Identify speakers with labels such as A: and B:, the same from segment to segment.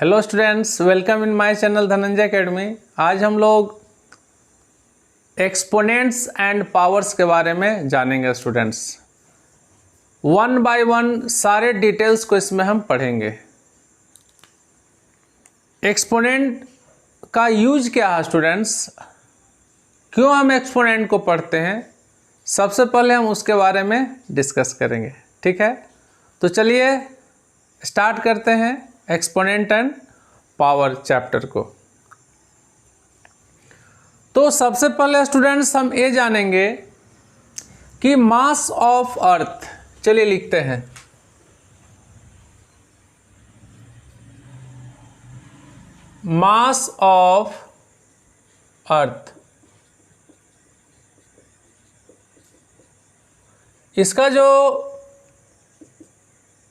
A: Hello students, welcome in my channel Dhananjay academy. आज हम लोग एक्सपोनेंट्स एंड पावर्स के बारे में जानेंगे स्टूडेंट्स। वन बाय वन सारे डिटेल्स को इसमें हम पढ़ेंगे। एक्सपोनेंट का यूज क्या है स्टूडेंट्स, क्यों हम एक्सपोनेंट को पढ़ते हैं, सबसे पहले हम उसके बारे में डिस्कस करेंगे। ठीक है, तो चलिए स्टार्ट करते हैं एक्सपोनेंट एंड पावर चैप्टर को। तो सबसे पहले स्टूडेंट्स हम ये जानेंगे कि मास ऑफ अर्थ, चलिए लिखते हैं मास ऑफ अर्थ। इसका जो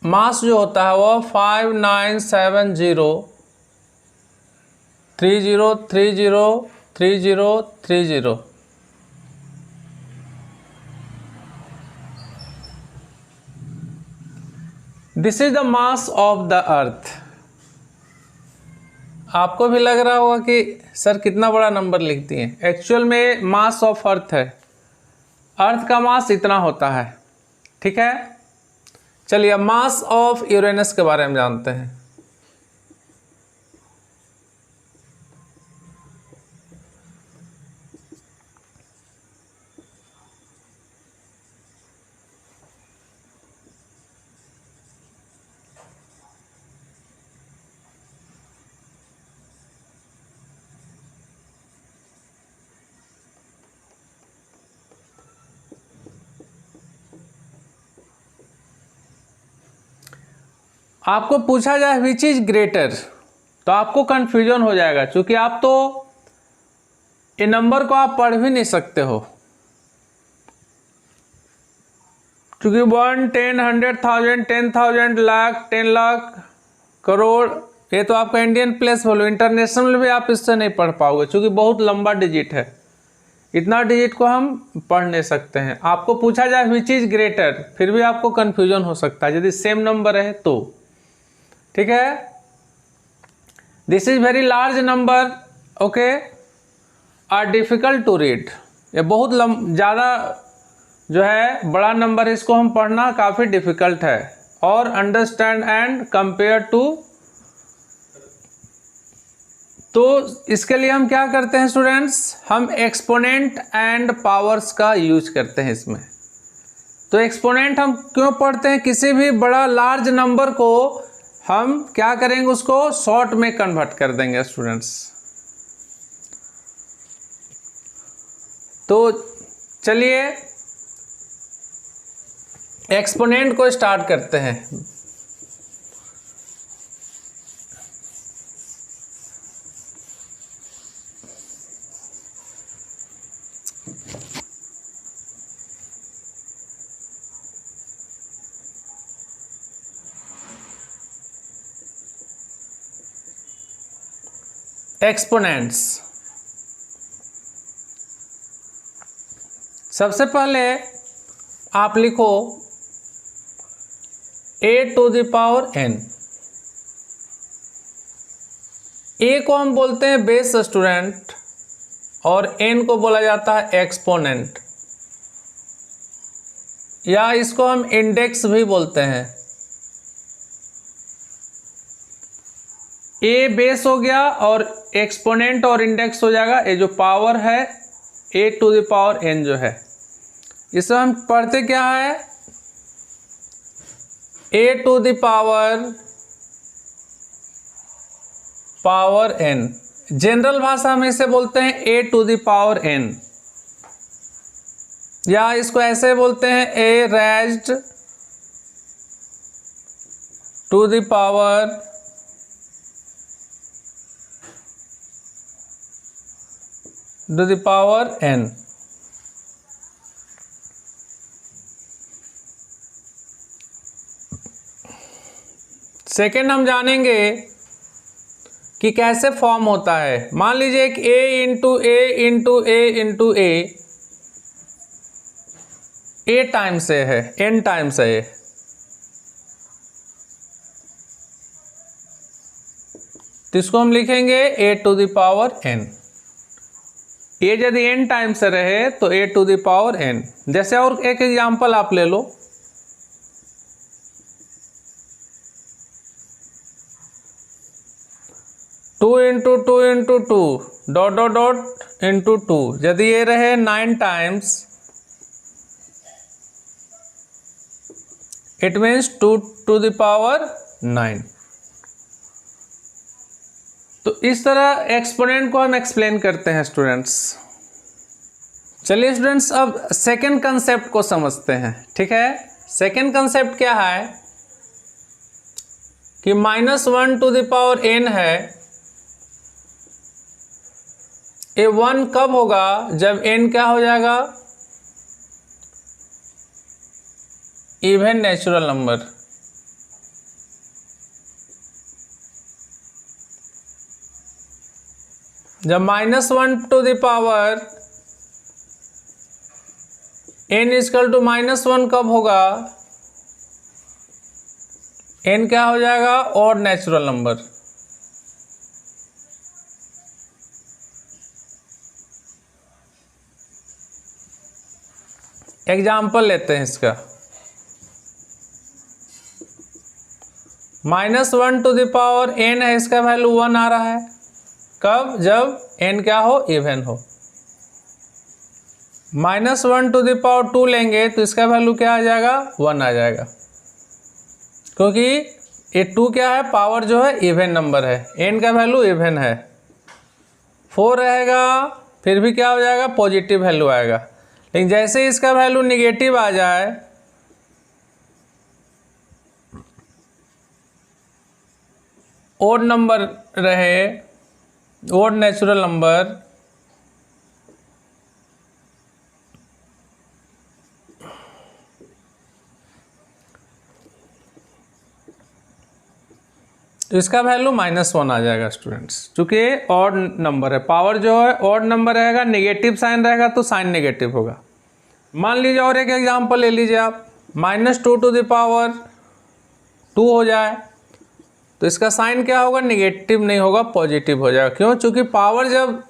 A: मास जो होता है वो 597030303030। This is the mass of the earth. आपको भी लग रहा होगा कि सर कितना बड़ा नंबर लिख दिए। एक्चुअल में मास ऑफ अर्थ है, अर्थ का मास इतना होता है। ठीक है, चलिए अब मास ऑफ यूरेनस के बारे में जानते हैं। आपको पूछा जाए विच इज ग्रेटर, तो आपको कंफ्यूजन हो जाएगा, क्योंकि आप तो ये नंबर को आप पढ़ भी नहीं सकते हो, क्योंकि 1, 10, 100,000, 10,000, लाख, 10 लाख, करोड़, ये तो आपका इंडियन प्लेस वैल्यू। इंटरनेशनल भी आप इससे नहीं पढ़ पाओगे, क्योंकि बहुत लंबा डिजिट है। इतना डिजिट को हम पढ़ नहीं सकते हैं। आपको पूछा जाए विच इज ग्रेटर, फिर भी आपको कंफ्यूजन हो सकता है यदि सेम नंबर है तो। ठीक है, this is very large number, okay, are difficult to read. ये बहुत ज़्यादा जो है बड़ा नंबर है, इसको हम पढ़ना काफ़ी डिफिकल्ट है। और अंडरस्टैंड एंड कंपेयर टू, तो इसके लिए हम क्या करते हैं स्टूडेंट्स, हम एक्सपोनेंट एंड पावर्स का यूज करते हैं इसमें। तो एक्सपोनेंट हम क्यों पढ़ते हैं, किसी भी बड़ा लार्ज नंबर को हम क्या करेंगे, उसको शॉर्ट में कन्वर्ट कर देंगे स्टूडेंट्स। तो चलिए एक्सपोनेंट को स्टार्ट करते हैं। एक्सपोनेंट्स, सबसे पहले आप लिखो a to the power n। a को हम बोलते हैं बेस स्टूडेंट, और n को बोला जाता है एक्सपोनेंट, या इसको हम इंडेक्स भी बोलते हैं। a बेस हो गया और एक्सपोनेंट और इंडेक्स हो जाएगा। ये जो पावर है a to the power n जो है, इसमें हम पढ़ते क्या है, a to the power n। General भाषा में इसे बोलते हैं a to the power n, या इसको ऐसे बोलते हैं a raised to the power n। Second हम जानेंगे कि कैसे फॉर्म होता है। मान लीजिए एक a into a into a into a times a है, n टाइम्स है। तो इसको हम लिखेंगे a to the power n. A यदि एन टाइम से रहे तो a to the power n. जैसे और एक एग्जांपल आप ले लो, 2 into 2 into 2 dot dot dot into 2, यदि ये रहे 9 times, it means 2 to the power 9। तो इस तरह एक्सपोनेंट को हम एक्सप्लेन करते हैं स्टूडेंट्स। चलिए स्टूडेंट्स, अब सेकेंड कंसेप्ट को समझते हैं। ठीक है, सेकेंड कंसेप्ट क्या है कि -1 टू द पावर n है। ये 1 कब होगा? जब n क्या हो जाएगा? Even natural number. जब -1 to the power n equal to -1 कब होगा? n क्या हो जाएगा? Odd natural number. एग्जाम्पल लेते हैं इसका। -1 टू द पावर n है, इसका वैल्यू 1 आ रहा है। कब? जब n क्या हो? इवन हो। -1 टू द पावर 2 लेंगे तो इसका वैल्यू क्या आ जाएगा? 1 आ जाएगा, क्योंकि ये 2 क्या है? पावर जो है इवन नंबर है, n का वैल्यू इवन है। 4 रहेगा, फिर भी क्या हो जाएगा? पॉजिटिव वैल्यू आएगा। लेकिन जैसे इसका वैल्यू निगेटिव आ जाए, ओड नंबर रहे, ओड नेचुरल नंबर, तो इसका वैल्यू -1 आ जाएगा स्टूडेंट्स, क्योंकि ऑड नंबर है। पावर जो है ऑड नंबर रहेगा, नेगेटिव साइन रहेगा तो साइन नेगेटिव होगा। मान लीजिए और एक एग्जांपल ले लीजिए आप, -2 टू द पावर 2 हो जाए तो इसका साइन क्या होगा? नेगेटिव नहीं होगा, पॉजिटिव हो जाएगा। क्यों? क्योंकि पावर जब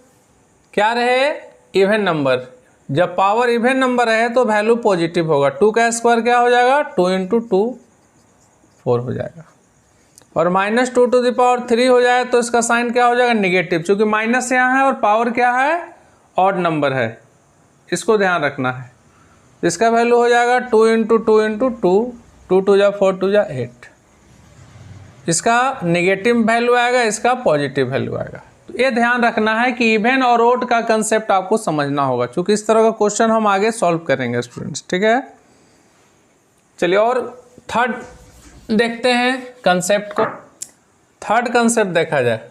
A: क्या रहे? Even number. जब पावर इवन नंबर रहे तो वैल्यू पॉजिटिव होगा। 2 का स्क्वायर क्या हो जाएगा? 2 इंटू 2 4 हो जाएगा। और -2 टू द पावर 3 हो जाए तो इसका साइन क्या हो जाएगा? निगेटिव, क्योंकि माइनस यहाँ है और पावर क्या है? ऑड नंबर है। इसको ध्यान रखना है। इसका वैल्यू हो जाएगा 2 इंटू 2 इंटू 2, 2 2 जा 4 2 जा 8। इसका नेगेटिव वैल्यू आएगा, इसका पॉजिटिव वैल्यू आएगा। तो ये ध्यान रखना है कि इवन और ओड का कंसेप्ट आपको समझना होगा, क्योंकि इस तरह का क्वेश्चन हम आगे सॉल्व करेंगे स्टूडेंट्स। ठीक है, चलिए और थर्ड देखते हैं कंसेप्ट को। थर्ड कंसेप्ट देखा जाए,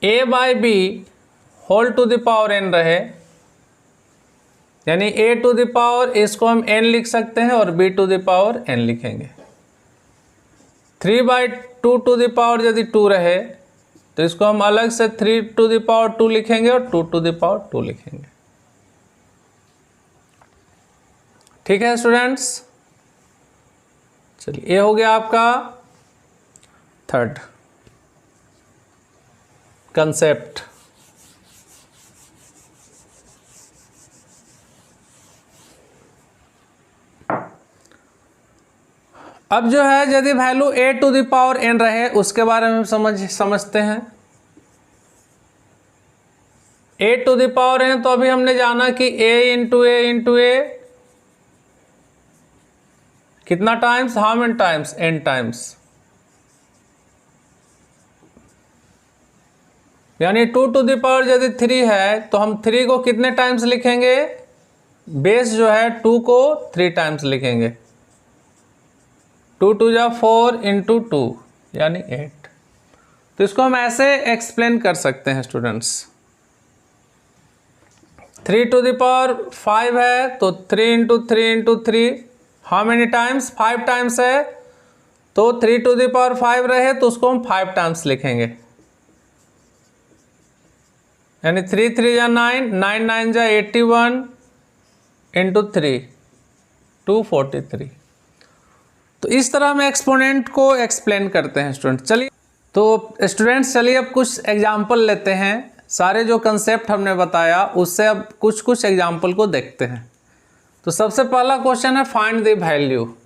A: a by B whole to the power n रहे, यानी a टू द पावर, इसको हम n लिख सकते हैं और b to the power n लिखेंगे। 3/2 टू द पावर यदि 2 रहे तो इसको हम अलग से 3 टू द पावर 2 लिखेंगे और 2 टू द पावर 2 लिखेंगे। ठीक है स्टूडेंट्स, चलिए ये हो गया आपका थर्ड कंसेप्ट। अब जो है यदि value a to the power n रहे उसके बारे में समझते हैं। a to the power n तो अभी हमने जाना कि a इंटू a कितना times? How many times? n times. यानी 2 टू द पावर यदि 3 है तो हम 3 को कितने टाइम्स लिखेंगे? बेस जो है 2 को 3 टाइम्स लिखेंगे। 2 2 जा 4 इंटू 2 यानी 8। तो इसको हम ऐसे एक्सप्लेन कर सकते हैं स्टूडेंट्स। 3 टू द पावर 5 है तो 3 into 3 into 3, how many times? 5 times है, तो 3 टू द पावर 5 रहे तो उसको हम 5 टाइम्स लिखेंगे। यानी 3 3 जा 9, 9 9 जा 81 इंटू 3 243। तो तो इस तरह हम एक्सपोनेंट को एक्सप्लेन करते हैं स्टूडेंट। चलिए तो स्टूडेंट्स चलिए अब कुछ एग्जाम्पल लेते हैं। सारे जो कंसेप्ट हमने बताया उससे अब कुछ एग्जाम्पल को देखते हैं। तो सबसे पहला क्वेश्चन है find the value.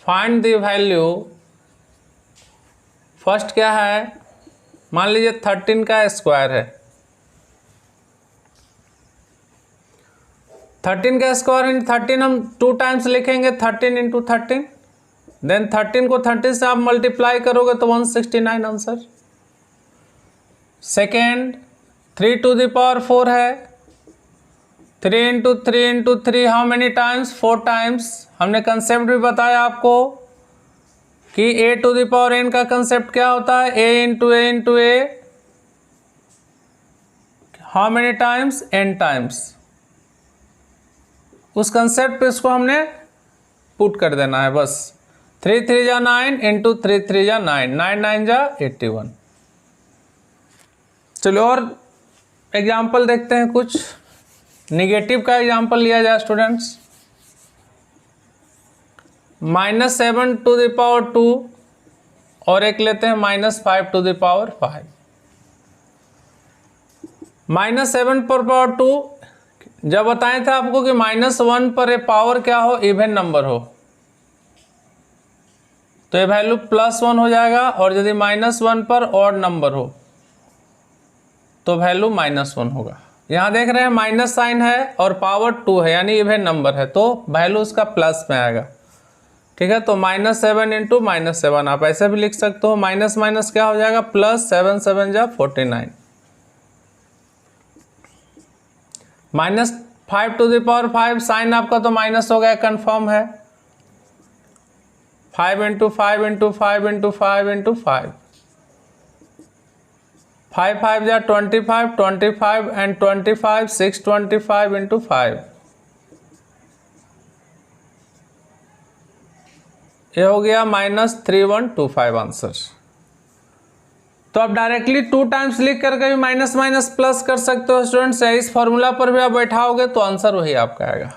A: Find the value first क्या है, मान लीजिए 13 का स्क्वायर है। 13 का स्क्वायर इन 13 हम 2 टाइम्स लिखेंगे, 13 इंटू 13। देन 13 को 30 से आप मल्टीप्लाई करोगे तो 169 answer. Second 3 to the power 4 है। 3 into 3 into 3 how many times, 4 times. हमने कंसेप्ट भी बताया आपको कि a to the power n का कंसेप्ट क्या होता है, a into a how many times, n times. उस कंसेप्ट पे इसको हमने पुट कर देना है बस। 3 3 जा 9 इंटू 3 3 जा 9, 9 9 जा 81। चलो और एग्जाम्पल देखते हैं कुछ। निगेटिव का एग्जाम्पल लिया जाए स्टूडेंट्स। -7 टू द पावर 2 और एक लेते हैं -5 टू द पावर 5। -7 पर पावर 2 जब बताए थे आपको कि -1 पर ए पावर क्या हो, इवन नंबर हो, तो ये वैल्यू +1 हो जाएगा। और यदि -1 पर ऑड नंबर हो तो वैल्यू -1 होगा। यहाँ देख रहे हैं माइनस साइन है और पावर 2 है यानी इवन नंबर है, तो वैल्यू उसका प्लस में आएगा। ठीक है, तो -7 इंटू -7 आप ऐसे भी लिख सकते हो। माइनस माइनस क्या हो जाएगा, +7 7 जा 49। -5 टू द पावर 5 साइन आपका तो माइनस हो गया, कंफर्म है। 5 इंटू 5 इंटू 5 इंटू 5 इंटू 5, 5 5 जा 25, 25 एंड 25 625 इंटू 5, ये हो गया -3125 आंसर। तो आप डायरेक्टली 2 टाइम्स लिख करके भी माइनस माइनस प्लस कर सकते हो स्टूडेंट्स। इस फॉर्मूला पर भी आप बैठाओगे तो आंसर वही आपका आएगा।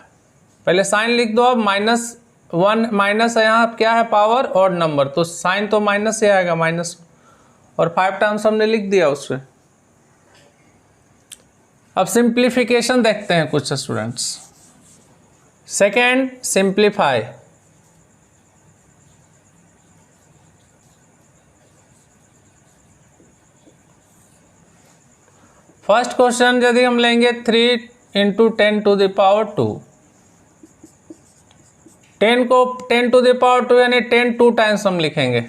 A: पहले साइन लिख दो आप, -1 माइनस यहाँ क्या है, पावर और नंबर, तो साइन तो माइनस ही आएगा, माइनस। और 5 टाइम्स हमने लिख दिया उससे। अब सिंप्लीफिकेशन देखते हैं कुछ students. Second simplify. First question यदि हम लेंगे 3 इंटू 10 टू द पावर 2, 10 को 10 टू द पावर 2 यानी 10 2 टाइम्स हम लिखेंगे,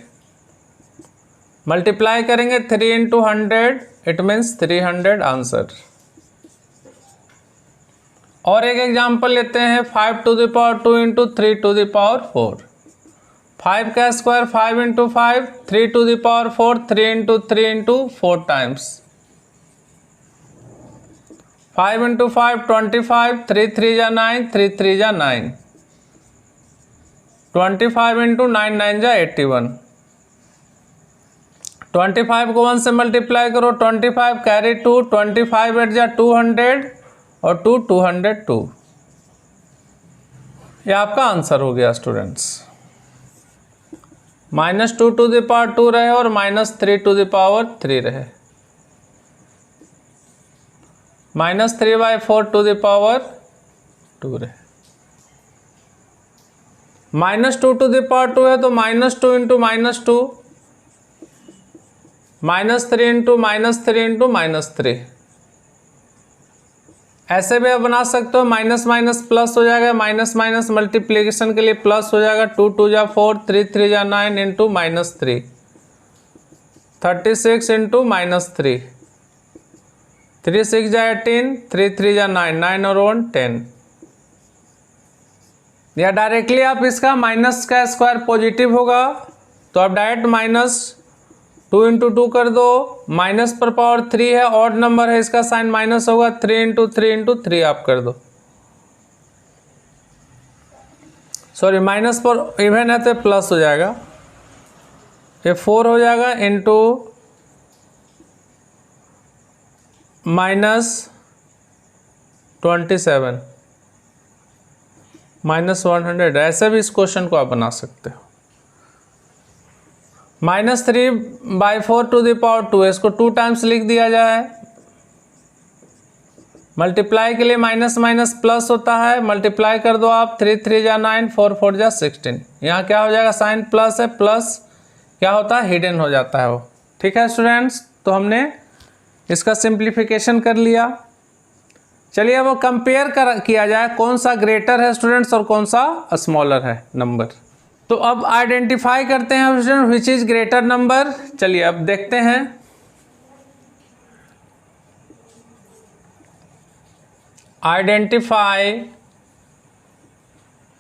A: मल्टीप्लाई करेंगे 3 इंटू 100, इट मीन्स 300 आंसर। और एक एग्जांपल लेते हैं 5 to the power 2 into 3 to the power 4, 5 का square 5 into 5, 3 to the power 4 3 into 3 into 4 times, 5 into 5 25, 3 3 जा 9, 3 3 जा 9, 25 इंटू 9 9 जा 81। 25 को 1 से मल्टीप्लाई करो, 25 कैरी 2, 25 8 जा 200 और 2 202, ये आपका आंसर हो गया स्टूडेंट्स। -2 टू द पावर 2 रहे और -3 टू द पावर 3 रहे, -3/4 टू द पावर 2 रहे। -2 टू द पावर 2 है तो -2 इंटू -2, -3 इंटू -3 इंटू -3, ऐसे भी आप बना सकते हो। माइनस माइनस प्लस हो जाएगा, माइनस माइनस मल्टीप्लीकेशन के लिए प्लस हो जाएगा। 2 2 जा 4, 3 3 जा 9 इंटू -3, 36 इंटू -3, 3 6 जा 18, 3 3 जा 9, 9 और 1 10। या डायरेक्टली आप इसका माइनस का स्क्वायर पॉजिटिव होगा तो आप डायरेक्ट -2 इंटू 2 कर दो, माइनस पर पावर 3 है, ऑड नंबर है, इसका साइन माइनस होगा, 3 इंटू 3 इंटू 3 आप कर दो। सॉरी माइनस पर इवन है तो प्लस हो जाएगा, ये 4 हो जाएगा इंटू -27 -100, ऐसे भी इस क्वेश्चन को आप बना सकते हो। -3/4 टू द पावर 2, इसको 2 टाइम्स लिख दिया जाए। मल्टीप्लाई के लिए माइनस माइनस प्लस होता है, मल्टीप्लाई कर दो आप, 3 3 जा 9, 4 4 जा 16। यहाँ क्या हो जाएगा, साइन प्लस है, प्लस क्या होता है, हिडन हो जाता है वो। ठीक है स्टूडेंट्स, तो हमने इसका सिंप्लीफिकेशन कर लिया। चलिए वो कंपेयर किया जाए कौन सा ग्रेटर है स्टूडेंट्स और कौन सा स्मॉलर है नंबर। तो अब आइडेंटिफाई करते हैं student which is greater number. चलिए अब देखते हैं। Identify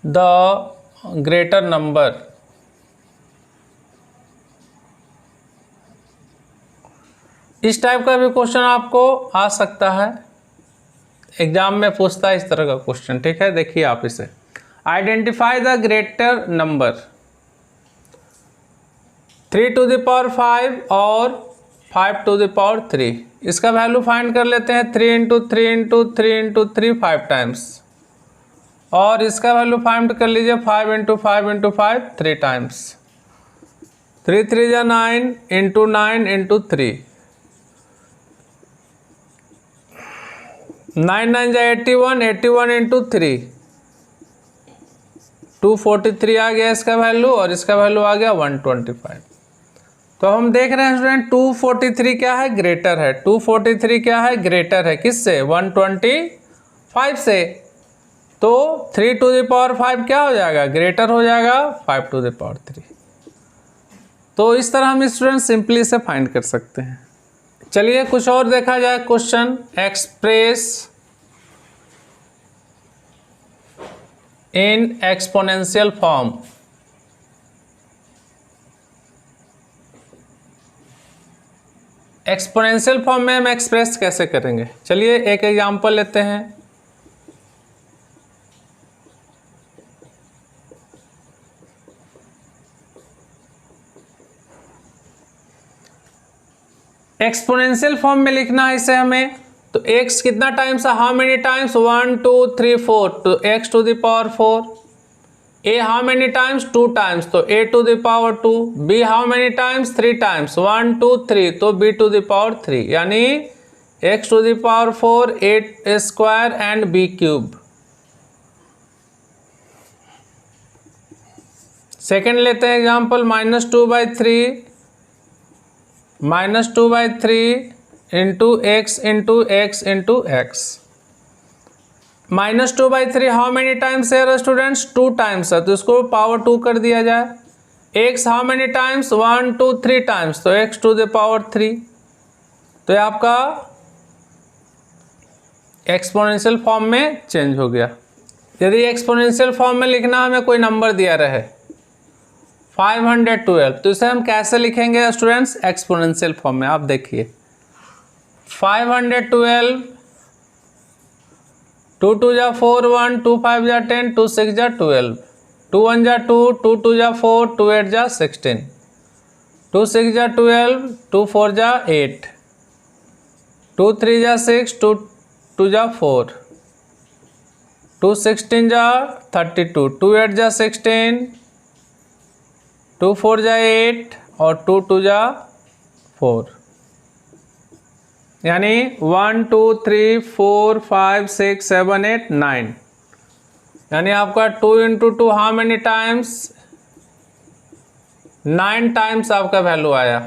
A: the greater number. इस टाइप का भी क्वेश्चन आपको आ सकता है, एग्जाम में पूछता है इस तरह का क्वेश्चन। ठीक है, देखिए आप इसे, identify the greater number 3 to the power 5 और 5 टू द पावर 3। इसका वैल्यू फाइंड कर लेते हैं, 3 × 3 × 3 × 3 5 टाइम्स, और इसका वैल्यू फाइंड कर लीजिए 5 × 5 × 5 3 टाइम्स। 3 3 जा 9 × 9 × 3, 9 9 जा 81, 81 × 3 243 आ गया इसका वैल्यू, और इसका वैल्यू आ गया 125। तो हम देख रहे हैं स्टूडेंट 243 क्या है, ग्रेटर है। 243 क्या है, ग्रेटर है किससे, 125 से। तो 3 टू द पावर 5 क्या हो जाएगा, ग्रेटर हो जाएगा 5 टू द पावर 3। तो इस तरह हम स्टूडेंट सिंपली से फाइंड कर सकते हैं। चलिए कुछ और देखा जाए question. Express in exponential form. Exponential form में हम एक्सप्रेस कैसे करेंगे, चलिए एक एग्जांपल लेते हैं। एक्सपोनेंशियल फॉर्म में लिखना है इसे हमें, तो x कितना टाइम्स है, हाउ मेनी टाइम्स, 1 2 3 4, तो x to the power 4। a how many times, 2 times, तो a to the power 2। b how many times, 3 times, 1 2 3, तो b टू द पावर 3, यानी x to the power 4, 8 square and b cube. Second लेते हैं example, -2/3 -2/3 into x into x into x। -2/3 how many times है students, 2 times है, तो इसको power 2 कर दिया जाए। x how many times, 1 2 3 times, तो x टू द पावर 3। तो ये आपका एक्सपोनेंशियल फॉर्म में चेंज हो गया। यदि एक्सपोनेंशियल फॉर्म में लिखना हमें कोई नंबर दिया रहे 512, तो इसे हम कैसे लिखेंगे स्टूडेंट्स, एक्सपोनेंशियल फॉर्म में। आप देखिए 512, 2 2 जा 4 1, 2 5 जा 10, 2 6 जा 12, 2 1 जा 2, 2 2 जा 4, 2 8 जा 16, 2 6 जा 12, 2 4 जा 8, 2 3 जा 6, 2 2 जा 4, 2 16 जा 32, 2 8 जा 16, 2 4 जा 8 और 2 2 जा 4, यानी 1 2 3 4 5 6 7 8 9, यानी आपका 2 × 2 हाउ मेनी टाइम्स, 9 टाइम्स आपका वैल्यू आया।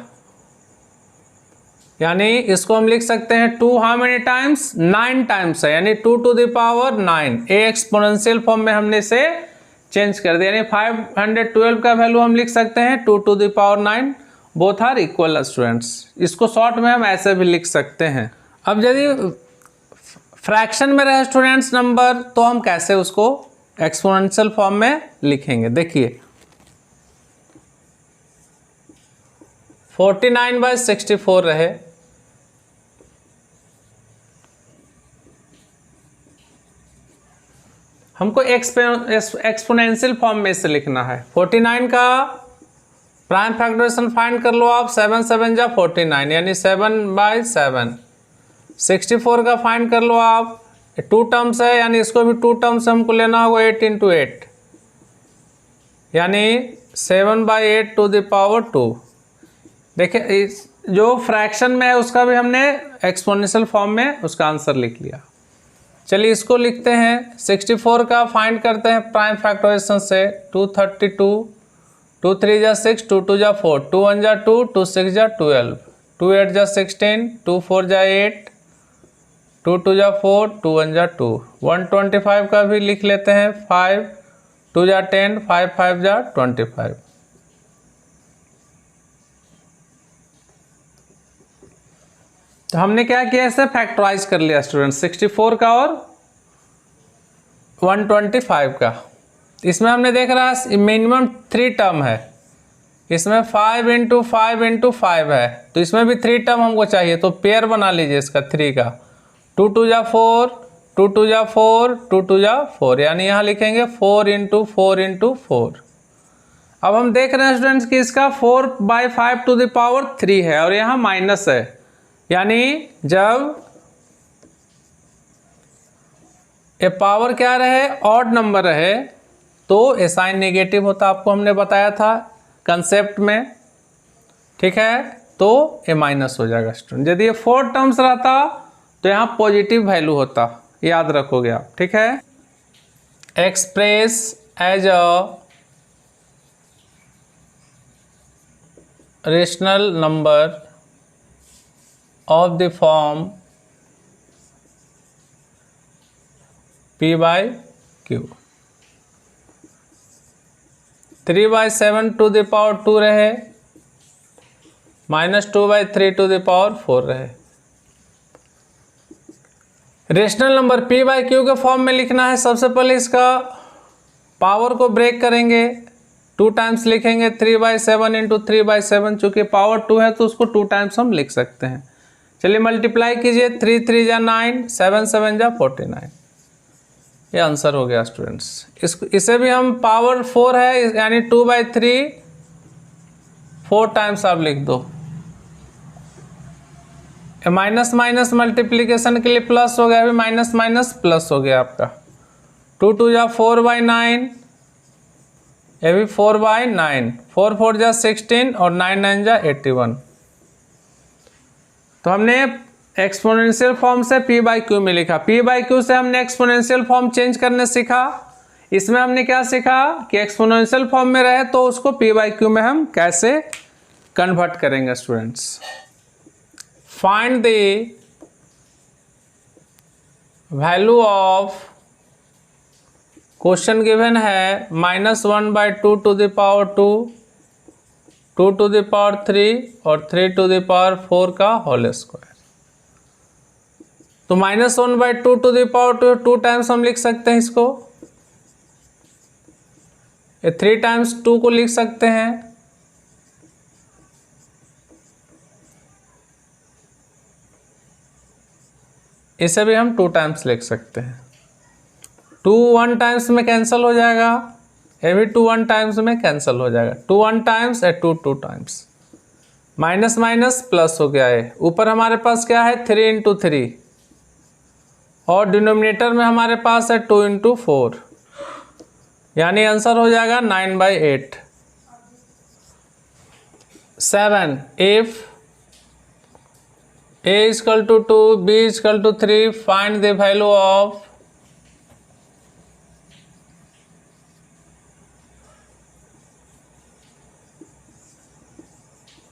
A: यानी इसको हम लिख सकते हैं 2 हाउ मेनी टाइम्स, 9 टाइम्स है, यानी 2 to the power 9। A exponential form में हमने इसे चेंज कर दिया, यानी 512 का वैल्यू हम लिख सकते हैं 2 to the power 9। Both are equal students. इसको शॉर्ट में हम ऐसे भी लिख सकते हैं। अब यदि फ्रैक्शन में रहे स्टूडेंट्स नंबर, तो हम कैसे उसको एक्सपोनेंशियल फॉर्म में लिखेंगे, देखिए 49/64 रहे, हमको एक्सपोनेंशियल फॉर्म में इसे लिखना है। 49 का प्राइम फैक्टराइजेशन फाइंड कर लो आप, 7 7 जा 49, यानी 7/7। 64 का फाइंड कर लो आप, टू टर्म्स है, यानी इसको भी टू टर्म्स हमको लेना होगा 8 इंटू 8, यानी 7/8 टू द पावर 2। देखिए जो फ्रैक्शन में है उसका भी हमने एक्सपोनेंशियल फॉर्म में उसका आंसर लिख लिया। चलिए इसको लिखते हैं। 64 का फाइंड करते हैं प्राइम फैक्टराइजेशन से। 232, 2 3 जा 6, 2 2 जा 4, 2 1 जा 2, 2 6 जा 12, 2 8 जा 16, 2 4 जा 8, 2 2 जा 4, 2 1 जा 2। 125 का भी लिख लेते हैं। 5 2 जा 10, 5 5 जा 25। तो हमने क्या किया, इसे फैक्टराइज कर लिया स्टूडेंट, 64 का और 125 का। इसमें हमने देख रहा है मिनिमम 3 टर्म है, इसमें 5 इंटू 5 इंटू 5 है, तो इसमें भी 3 टर्म हमको चाहिए, तो पेयर बना लीजिए इसका 3 का। 2 2 जा 4, 2 2 जा 4, 2 2 जा 4, यानी यहाँ लिखेंगे 4 इंटू 4 इंटू 4। अब हम देख रहे हैं स्टूडेंट्स कि इसका 4/5 टू द पावर 3 है और यहाँ माइनस है, यानी जब ए पावर क्या रहे, ऑड नंबर रहे, तो ए साइन नेगेटिव होता, आपको हमने बताया था कंसेप्ट में, ठीक है। तो ए माइनस हो जाएगा स्टूडेंट। यदि ये 4 टर्म्स रहता तो यहाँ पॉजिटिव वैल्यू होता, याद रखोगे आप, ठीक है। Express as a rational number of the form p/q। 3/7 to the power 2 रहे, -2/3 टू द पावर 4 रहे। रेशनल नंबर p/q के फॉर्म में लिखना है। सबसे पहले इसका पावर को ब्रेक करेंगे, 2 टाइम्स लिखेंगे। 3/7 इंटू 3/7, चूँकि पावर 2 है तो उसको 2 टाइम्स हम लिख सकते हैं। चलिए मल्टीप्लाई कीजिए, 3 3 जा 9, 7 7 जा 49, ये आंसर हो गया स्टूडेंट्स। इसे भी हम पावर 4 है, यानी 2/3 4 टाइम्स आप लिख दो। माइनस माइनस मल्टीप्लीकेशन के लिए प्लस हो गया, अभी माइनस माइनस प्लस हो गया आपका। 2 2 जा 4/9, ये भी 4/9, 4 4 जा 16 और 9 9 जा 81। तो हमने एक्सपोनेंशियल फॉर्म से p/q में लिखा, p/q से हमने एक्सपोनेंशियल फॉर्म चेंज करने सीखा। इसमें हमने क्या सीखा कि एक्सपोनेंशियल फॉर्म में रहे तो उसको p/q में हम कैसे कन्वर्ट करेंगे students. Find the value of, question given है -1/2 to the power 2, 2 to the power 3 और 3 टू द पावर 4 का होल स्क्वायर। तो -1/2 टू द पावर 2 टाइम्स हम लिख सकते हैं इसको, ये 3 टाइम्स 2 को लिख सकते हैं। इसे भी हम 2 टाइम्स लिख सकते हैं। 2 1 टाइम्स में कैंसिल हो जाएगा, ये भी 2 1 टाइम्स में कैंसिल हो जाएगा। 2 1 टाइम्स या 2 2 टाइम्स, माइनस माइनस प्लस हो गया है। ऊपर हमारे पास क्या है 3 इंटू 3 और डिनोमिनेटर में हमारे पास है 2 इंटू 4, यानी आंसर हो जाएगा 9/8। 7 if a equal to 2, b equal to 3, find the value of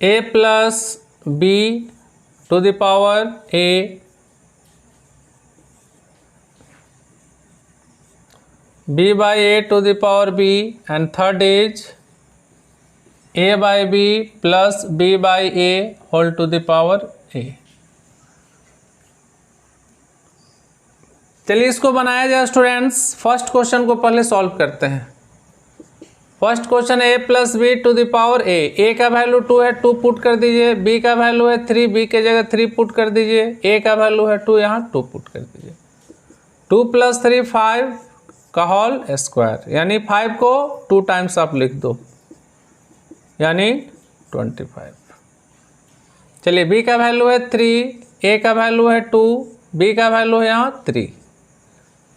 A: a plus b to the power a, b by a to the power b, and third is a by b plus b by a whole to the power a। चलिए इसको बनाया जाए students. First question को पहले solve करते हैं। First question a plus B to the power a का value 2 है, 2 पुट कर दीजिए। b का वैल्यू है 3, b के जगह 3 पुट कर दीजिए। a का वैल्यू है 2, यहाँ 2 पुट कर दीजिए। 2 + 3 5 का होल स्क्वायर, यानी 5 को 2 टाइम्स आप लिख दो, यानी 25। चलिए b का वैल्यू है 3, a का वैल्यू है 2, b का वैल्यू है यहाँ 3।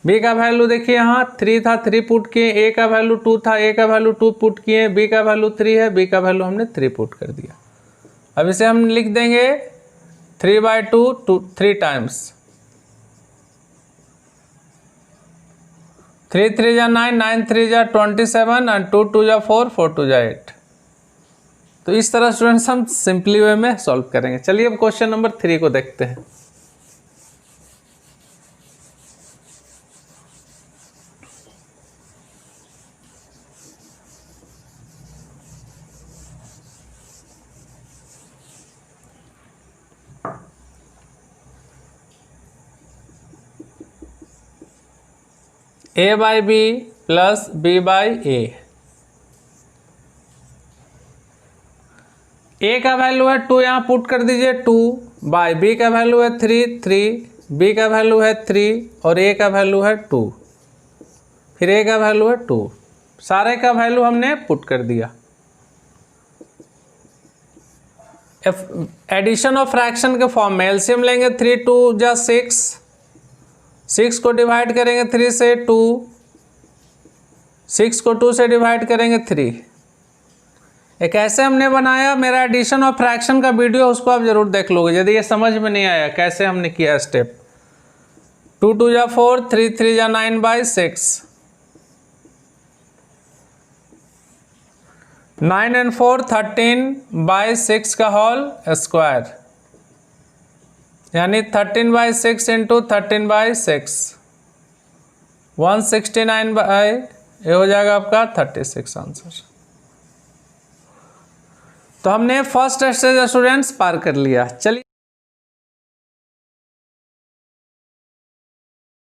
A: बी का वैल्यू देखिए यहाँ 3 था, 3 पुट किए, ए का वैल्यू 2 था, ए का वैल्यू 2 पुट किए, बी का वैल्यू 3 है, बी का वैल्यू हमने 3 पुट कर दिया। अब इसे हम लिख देंगे 3/2 3 टाइम्स, 3 3 जा 9, 9 3 जा 27 और 2 2 जा 4, 4 2 जा 8। तो इस तरह स्टूडेंट्स हम सिंपली वे में सॉल्व करेंगे। चलिए अब क्वेश्चन नंबर 3 को देखते हैं। a by b plus b by a का वैल्यू है 2, यहाँ पुट कर दीजिए 2 बाई बी का वैल्यू है 3 3, बी का वैल्यू है 3 और ए का वैल्यू है 2, फिर ए का वैल्यू है 2, सारे का वैल्यू हमने पुट कर दिया। एडिशन ऑफ फ्रैक्शन के फॉर्म में एलसीएम लेंगे, 3 2 जा 6, 6 को डिवाइड करेंगे 3 से 2, 6 को 2 से डिवाइड करेंगे 3। एक ऐसे हमने बनाया, मेरा एडिशन ऑफ फ्रैक्शन का वीडियो उसको आप जरूर देख लोगे यदि ये समझ में नहीं आया कैसे हमने किया स्टेप। 2 2 जा 4, 3 3 जा 9/6, 9 and 4 13/6 का होल स्क्वायर, यानी 13/6 इंटू 13/6 169 ये हो जाएगा आपका 36 आंसर। तो हमने फर्स्ट स्टेज स्टूडेंट्स पार कर लिया। चलिए